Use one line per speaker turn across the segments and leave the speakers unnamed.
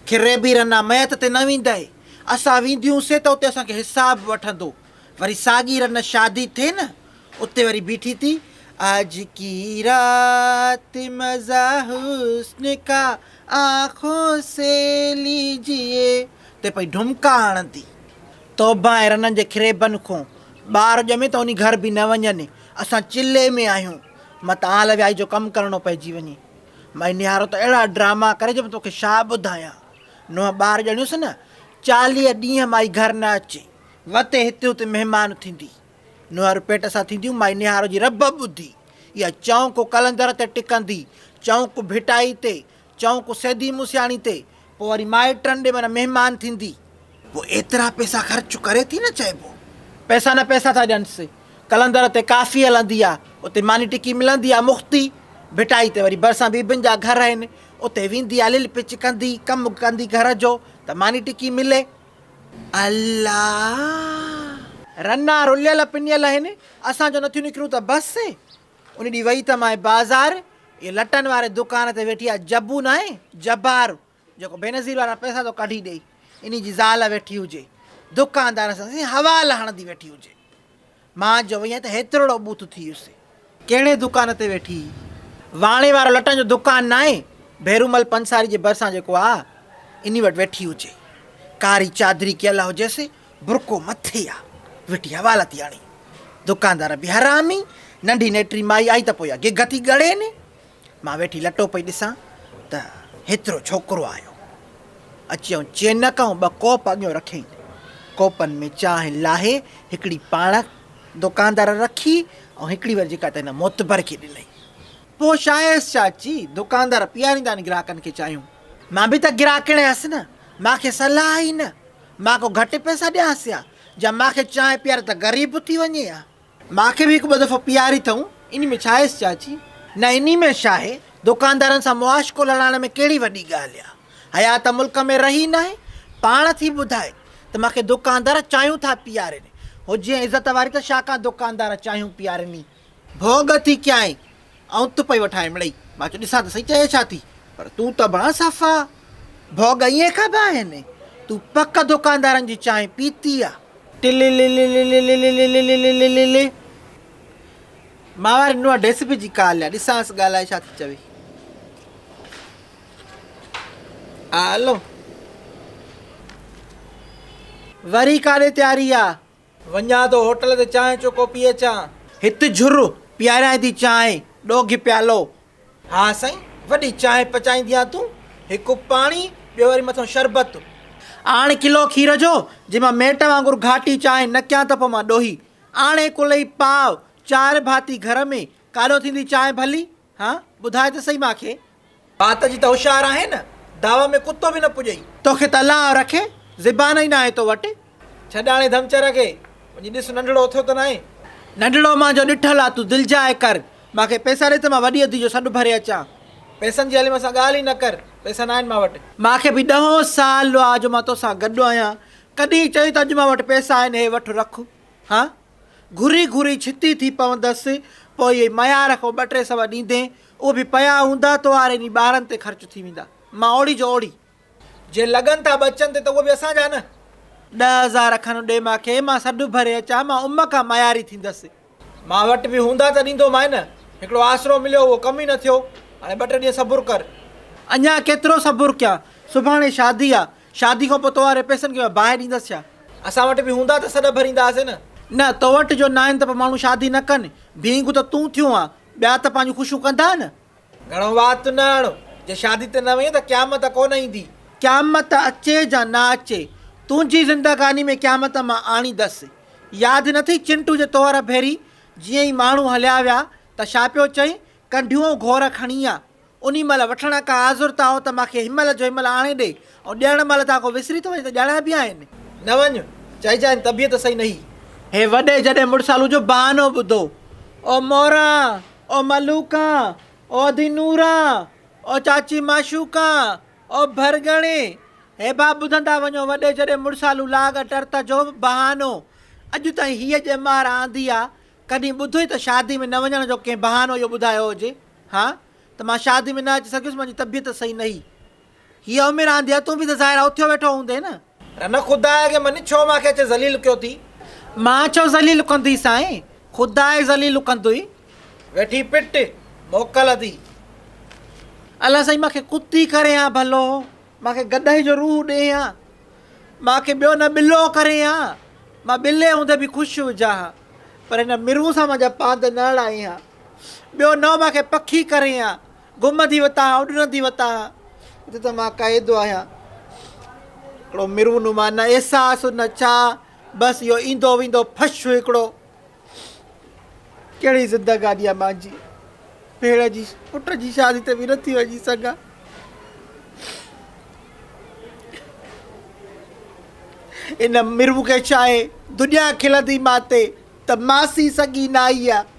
खिरे बि रना मयत ते न वेंदे, असां वेंदियूंसीं त उते असांखे हिसाब वठंदो। वरी साॻी रन शादी थिए न, उते वरी बीठी थी, आज की रात मज़ा हुस्न का आँखों से लीजिए, ते पई ढुमका हणंदी। तौबा ऐं रननि जे खिरेबनि खां ॿार ॼमे त उन घर बि न वञनि। असां चिले में आहियूं, मत आल वियाई जो कमु करिणो पइजी वञे। मां निहारो त अहिड़ा ड्रामा करे जो तोखे छा ॿुधायां। नुंहुं ॿार ॼणियुसि न, 40 ॾींहं माई घर न अचे, वते हिते हुते महिमान थींदी। नुंहर पेट सां थींदियूं माई निहारो जी रब ॿुधी। इहा चौंक कलंदर ते टिकंदी, चौंक भिटाई ते, चौंक सैदी मूसियाणी ते, पोइ वरी माइटनि ॾे माना महिमान थींदी। पोइ एतिरा पैसा ख़र्च करे थी न, चइबो पैसा न पैसा था ॾियनिसि। कलंदर ते काफ़ी हलंदी आहे, उते मानी टिकी मिलंदी आहे मुख़्ती। भिटाई ते वरी भरिसां बीबियुनि जा घर आहिनि, उते वेंदी आहे लिल पिच कंदी, कमु कंदी घर जो, त मानी टिकी मिले। अल्लाह, रना रुलियल पिनियल आहिनि, असांजो नथियूं निकिरूं त बसि। उन ॾींहुं वई त मां बाज़ार, इहे लटनि वारे दुकान ते वेठी आहे जबू न आहे, जबार, जेको बेनज़ीर वारा पैसा थो कढी ॾे, इन जी ज़ाल वेठी हुजे दुकानदार सां हवाल हणंदी वेठी हुजे। मां जो वई आहियां त हेतिरो बूथ थी वियुसि। कहिड़े दुकान ते वेठी? वाणे वारो लटनि जो दुकानु न आहे, भेरूमल पंसारी जे भरिसां जेको आहे, इन वटि वेठी हुजे। कारी चादरी कियल हुजेसि, बुरको मथे आहे, वेठी हवाल थी हणी। दुकानदार बि हरामी, नंढी नेटरी माई आई त पोइ इहा गिग थी ॻड़ेनि। मां वेठी लटो पई ॾिसां त हेतिरो छोकिरो आयो, अची ऐं चेनक ऐं 2 कोप अॻियो रखियईं। कोपनि में चांहि लाहे हिकिड़ी पाण दुकानदार रखी ऐं हिकिड़ी वरी जेका त हिन मोतबर खे ॾिनई। पोइ छा आहेसि चाची, दुकानदार पीआरींदा आहिनि ग्राहकनि खे चांहियूं। मां बि त ग्राहकणे हुअसि न, मूंखे सलाह ई न, मां को घटि पैसा ॾियांसि या जा मूंखे चांहि पीआरे त ग़रीब थी वञे या। मूंखे बि हिकु 2 दफ़ो पीआरी अथऊं, इन में छा आहेसि चाची? न इन में छा आहे, दुकानदारनि सां मुआशको लड़ाइण में कहिड़ी वॾी ॻाल्हि आहे। हया त मुल्क में रही न आहे, पाण थी ॿुधाए त मूंखे दुकानदार चांहियूं था पीआरनि। हुजे इज़त वारी त छाकाणि दुकानदार चांहियूं पीआरनि। भोग थी कयां ऐं तूं पई वठाए मिड़ई। मां चयो ॾिसां त सही चए छा थी, पर तूं त भाउ सफ़ा भोग ईअं कबा आहिनि। तूं पक दुकानदारनि जी चांहि पीती आहे। मां वारी नुंहुं डेसिपी जी काल आहे, ॾिसांसि ॻाल्हाए छा थी चवे। हलो, वरी काॾे तयारी आहे? वञा थो होटल ते चांहि चुको पी अचां। हिते झुर पीआरियां थी चांहि, ॾोघि प्यालो। हा साईं, वॾी चांहि पचाईंदी आहे तूं, हिकु पाणी, ॿियो वरी मथां शरबत। आणे किलो खीर जो, जंहिंमां मेट वांगुरु घाटी चांहि न कयां त पोइ मां ॾोही। आणे कुलई पाव, 4 भाती घर में, काॾो थींदी चांहि भली? हा ॿुधाए त सही मूंखे। बात जी त होशियारु आहे न, दावा में कुतो बि न पुॼई। तोखे त अलाह रखे, ज़बान ई न आहे तो वटि। छॾाणे धमचर खे, वञी ॾिस नंढड़ो थियो त न आहे। नंढड़ो मां जो ॾिठल आहे, तूं दिलि जाए कर। मूंखे पैसा ॾे त मां वॾी अधी जो सॾु भरे अचां। पैसनि जी हली मूंसां ॻाल्हि ई न कर, पैसा न आहिनि मां वटि। मूंखे बि 10 साल आहे जो मां तोसां गॾु आहियां, कॾहिं चई त अॼु मां वटि पैसा आहिनि, हे वठि रखु। हा, घुरी घुरी छिती थी पवंदसि, पोइ इहे मयार खां 2-3 सौ ॾींदे, उहे बि पिया हूंदा तो वारे नी ॿारनि ते ख़र्च थी वेंदा। मां ओड़ी जो ओड़ी, जे लॻनि था बचनि ते त उहे बि असांजा न। 10,000 खनि ॾे मूंखे, मां सॾु भरे अचां, मां उम खां मयारी थींदसि। मां वटि बि हूंदा त ॾींदोमांइ न, हिकिड़ो आसिरो मिलियो, उहो कमु ई न थियो। हाणे 2-3 ॾींहं सबुरु कर। अञा केतिरो सबुरु कयां, सुभाणे शादी आहे, शादी खां पोइ तो वारे पैसनि खे बाहि ॾींदसि छा? असां वटि बि हूंदा त सॾु भरींदासीं न। न तो वटि जो न आहिनि त पोइ माण्हू शादी न कनि, बींगू त तूं थियो आहे, ॿिया त पंहिंजूं ख़ुशियूं कंदा न। घणो वात न हण, जे शादी ते न वई त क़यामत कोन ईंदी। क़यामत अचे या न अचे, तुंहिंजी ज़िंदगानी में क़यामत मां आणींदसि। यादि नथी चिंटू जे तौर भेरी, जीअं ई माण्हू हलिया विया त छा पियो चई, कंढियूं घोर खणी आ। उन महिल वठण खां आज़ुर था हो त मूंखे हिनमहिल जो हिनमहिल आणे ॾे, ऐं ॾियण महिल तव्हां को विसरी थो वञे त ॼणा बि आहिनि। न वञ, चइजांइ तबियत सही न ही। हे वॾे जॾहिं मुड़सालू जो बहानो ॿुधो, ओ मोरा, ओ मलूका, ओ दिनूरा, ओ चाची माशूका, ओ भरगणे, हे भा ॿुधंदा वञो, वॾे जॾहिं मुड़सालू लाग टर्त जो बहानो। अॼु ताईं हीअ ॼमार आंदी आहे, कॾहिं ॿुधो ई त शादी में न वञण जो कंहिं बहानो इहो ॿुधायो हुजे? हा, त मां शादी में न अची सघियुसि, मुंहिंजी तबियत सही न ही। हीअ उमिरि आंदी आहे, तूं बि त ज़ाहिर उथियो वेठो हूंदे न। न ख़ुदा खे मनी छो मूंखे अचे ज़लील कयो थी? मां छो ज़लील कंदी साईं, ख़ुदा ज़लील कंदुई। वेठी पिट मोकल थी। अलाह साईं मूंखे कुती करे हा भलो, मूंखे गॾाई जो रूह ॾे हा, मूंखे ॿियो न ॿिलो करे हा। मां ॿिले हूंदे बि ख़ुशि हुजां हा, पर हिन मिरूं सां मुंहिंजा पांद न अड़ाई हा। ॿियो न मूंखे पखी करे हा, घुमंदी वता उॾंदी वता। हिते त मां क़ैद आहियां, हिकिड़ो मिरूं नुमा न अहसासु न छा, बसि इहो ईंदो वेंदो फश हिकिड़ो। कहिड़ी ज़िंदगानी आहे मुंहिंजी, भेण जी पुट जी शादी ते बि नथी वञी सघां। इन मिरूं खे छा आहे, दुनिया खिलंदी मां ते त मासी सॻी न आई आहे।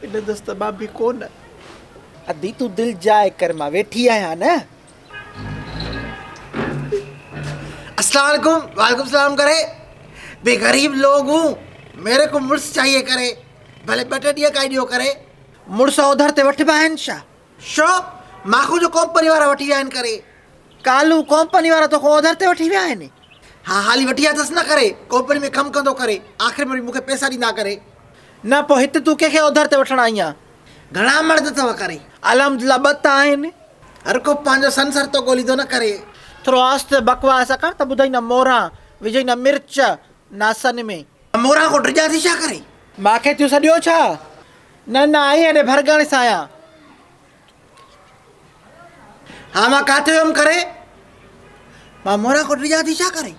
इन दस्त मां बि कोन अधी तूं दिल जाए कर, मां वेठी आहियां न। अस्सलाम वालेकुम। वालेकुम सलाम करे। बे गरीब लोग हूँ, मेरे को मुड़ुस चाहिए करे, भले ॿ टे ॾींहं काई ॾियो करे। मुड़ुस उधर ते वठिबा आहिनि छा? छो माखो जो कंपनी वारा वठी विया आहिनि करे। कालू कंपनी वारा तोखां उधर ते वठी विया आहिनि? हा हाली वठी विया अथसि न करे, कंपनी में कमु कंदो करे, आख़िर में मूंखे पैसा ॾींदा करे। न पोइ हिते तूं कंहिंखे उधर ते वठणु आई आहे? घणा मर्द अथव करे? अलहमदिल्ला ॿ त आहिनि। हर को पंहिंजो संसार तो ॻोल्हींदो न करे। थोरो आस्ते बकवास कर त ॿुधई न मोरा विझई न मिर्च नासन में। मोरा को ड्रिजा थी छा करे? मूंखे थियो सॼो छा? न न आई हेॾे भरगण सां आहियां। हा मां किथे वियुमि करे? मां मोरा को ड्रिजा थी छा करे?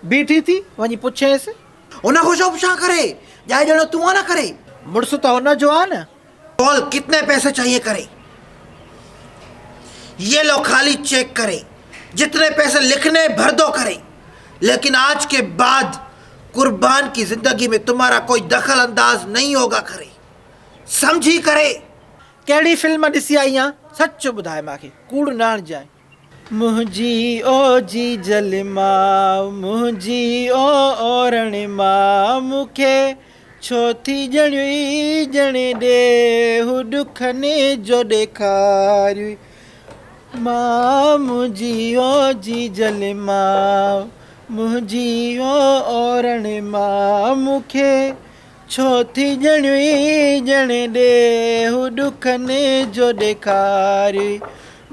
बीठी थी वञी पुछेसि। हुन को छो पुछां करे, जाए ॼणो तूं आहे न करे। मुड़ुस त हुन जो आहे न। बोल कितने पैसे चाहिए करे? ये लो खाली चेक करे, जितने पैसे लिखने भर दो करे, लेकिन आज के बाद कुर्बान की जिंदगी में तुम्हारा कोई दखल अंदाज नहीं होगा करे, समझी करे। कहिड़ी फिल्म ॾिसी आई आहे? सच ॿुधाए मूंखे, कूड़ न हणजाए। मुंहिंजी ओ जी जल मां, मुंहिंजी ओ ओरण मां, मूंखे छो थी ॼणी ॼणे ॾे हू ॾुखने जो ॾेखारी। मां मुंहिंजी ओ जी जल मां, मुंहिंजी ओ ओरण मां, मूंखे छो थी ॼणी ॼणे ॾे हू ॾुखने जो ॾेखारी।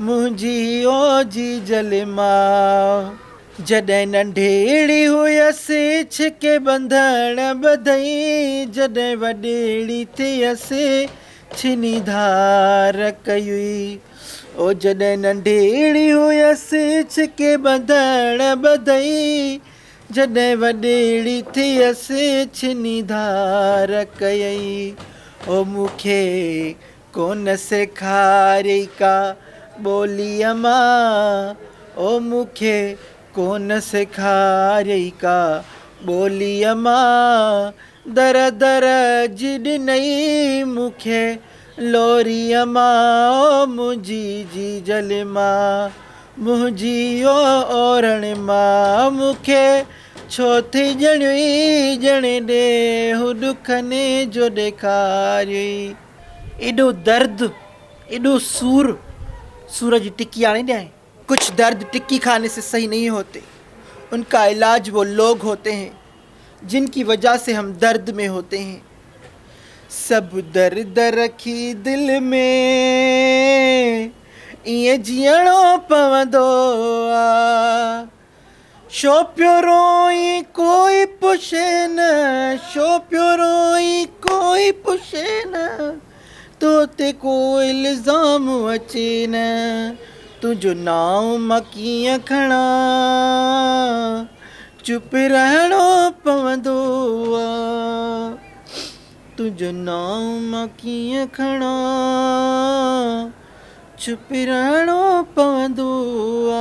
मुंहिंजी ओ जी जल मां, जॾहिं नंढेड़ी हुयसि छिके बंधण ॿधई, जॾहिं वॾेड़ी थियसि छिनी धार कई। ओ जॾहिं नंढेड़ी हुयसि छिके बंधण ॿधई, जॾहिं वॾेड़ी थियसि छिनी धार कयई। ओ मूंखे कोन सेखारियई का ॿोलीअ मां, ओ मूंखे कोन सेखारियई का ॿोलीअ मां, दर दर जी ॾिनई मूंखे लोरीअ मां। ओ मुंहिंजी जी जल मां, मुंहिंजी ओ ओरण मां, मूंखे छो थी ॼणी ॼणे ॾे हू ॾुखने जो ॾेखारियई। एॾो दर्द, एॾो सूर, सूर जी टिक्की आणे ॾियाएं। कुछ दर्द टिक्की खाने से सही नहीं होते, उनका इलाज वो लोग होते हैं जिनकी वजह से हम दर्द में होते हैं। सब दर्द रखी दिल में ईअं जीअणो पवंदो आ, छो पियो रोई कोई पुछे न, छो पियो रोई कोई पुछे न, तो ते कोई इल्ज़ाम अचे न, तुंहिंजो नाम मां कीअं खणा, चुप रहणो पवंदो आ, तुंहिंजो नाम मां कीअं खणा, चुप रहणो पवंदो आ।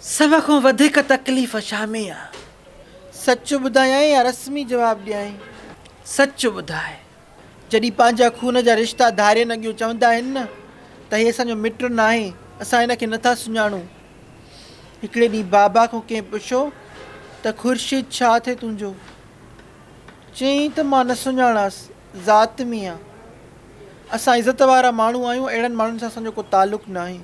सभ खां वधीक तकलीफ़ छा में आ? सच ॿुधायई या रस्मी जवाबु ॾियाई? सच ॿुधाए। जॾहिं पंहिंजा खून जा रिश्ता धारे नंगियूं चवंदा आहिनि न त हीअ असांजो मिट न आहे, असां हिनखे नथा सुञाणूं। हिकिड़े ॾींहुं बाबा खां कंहिं पुछो त ख़ुर्शीद छा थिए तुंहिंजो? चयईं त मां न सुञाणांसि, ज़ात में आहे। असां इज़त वारा माण्हू आहियूं, अहिड़नि माण्हुनि सां असांजो को तालुक़ु न आहे।